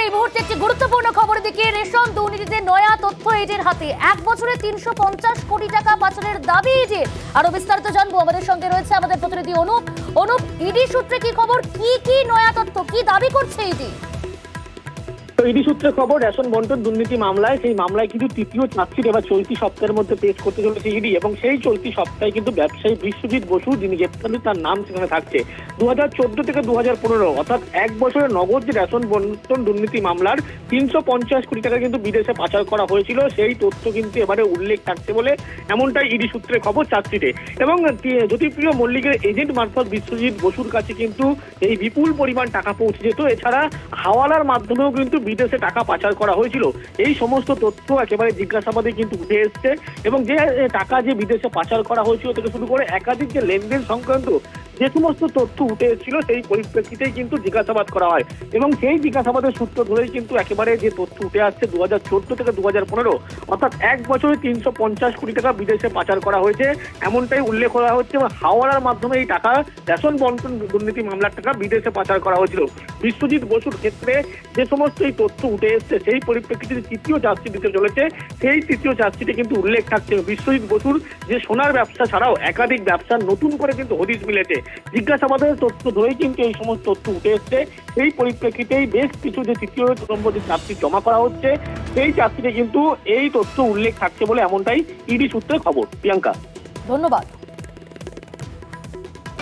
এই মুহূর্তে একটি গুরুত্বপূর্ণ খবরের দিকে। রেশন দুর্নীতিতে নয়া তথ্য ইডির হাতে। 1 বছরে 350 কোটি টাকা পাচারের দাবি ইডির। আরো বিস্তারিত জানবো, আমাদের সঙ্গে রয়েছে আমাদের প্রতিনিধি অনুপ। অনুপ, ইডি সূত্রে কি খবর, কি নয়া তথ্য, কি দাবি করছে ইডি? ইডি সূত্রে খবর, রেশন বন্টন দুর্নীতি মামলায়, সেই মামলায় কিন্তু তৃতীয় চার্জশিট এবার চলতি সপ্তাহের মধ্যে পেশ করতে চলেছে ইডি। এবং সেই চলতি সপ্তাহে কিন্তু ব্যবসায়ী বিশ্বজিৎ বসু, যিনি গ্রেপ্তার, তার নাম সেখানে থাকছে। 2014 থেকে 2015 অর্থাৎ 1 বছরে নগদ যে রেশন বন্টন দুর্নীতি মামলার 350 কোটি টাকা কিন্তু বিদেশে পাচার করা হয়েছিল, সেই তথ্য কিন্তু এবারে উল্লেখ থাকছে বলে এমনটাই ইডি সূত্রে খবর চার্জশিটে। এবং জ্যোতিপ্রিয় মল্লিকের এজেন্ট মারফত বিশ্বজিৎ বসুর কাছে কিন্তু এই বিপুল পরিমাণ টাকা পৌঁছে যেত। এছাড়া হাওয়ালার মাধ্যমেও কিন্তু বিদেশে টাকা পাচার করা হয়েছিল। এই সমস্ত তথ্য একেবারে জিজ্ঞাসাবাদে কিন্তু উঠে এসছে। এবং যে টাকা যে বিদেশে পাচার করা হয়েছিল থেকে শুরু করে একাধিক যে লেনদেন সংক্রান্ত যে সমস্ত তথ্য উঠে এসেছিল, সেই পরিপ্রেক্ষিতেই কিন্তু জিজ্ঞাসাবাদ করা হয়। এবং সেই জিজ্ঞাসাবাদের সূত্র ধরেই কিন্তু একেবারে যে তথ্য উঠে আসছে 2014 থেকে 2015 অর্থাৎ 1 বছরে 350 কোটি টাকা বিদেশে পাচার করা হয়েছে, এমনটাই উল্লেখ করা হচ্ছে। এবং হাওয়ালার মাধ্যমে এই টাকা, রেশন বন্টন দুর্নীতি মামলার টাকা বিদেশে পাচার করা হয়েছিল। বিশ্বজিৎ বসুর ক্ষেত্রে যে সমস্ত এই তথ্য উঠে এসছে, সেই পরিপ্রেক্ষিতে তৃতীয় চার্জশিট দিতে চলেছে। সেই তৃতীয় চার্জশিটে কিন্তু উল্লেখ থাকছে বিশ্বজিৎ বসুর যে সোনার ব্যবসা ছাড়াও একাধিক ব্যবসা নতুন করে কিন্তু হদিশ মিলেছে। জিজ্ঞাসাবাদের তথ্য ধরেই কিন্তু এই সমস্ত তথ্য উঠে এসছে। সেই পরিপ্রেক্ষিতেই বেশ কিছু যে তৃতীয় নম্বর যে চার্জশিট জমা করা হচ্ছে, সেই চার্জশিটে কিন্তু এই তথ্য উল্লেখ থাকছে বলে এমনটাই ইডি সূত্রে খবর। প্রিয়াঙ্কা, ধন্যবাদ।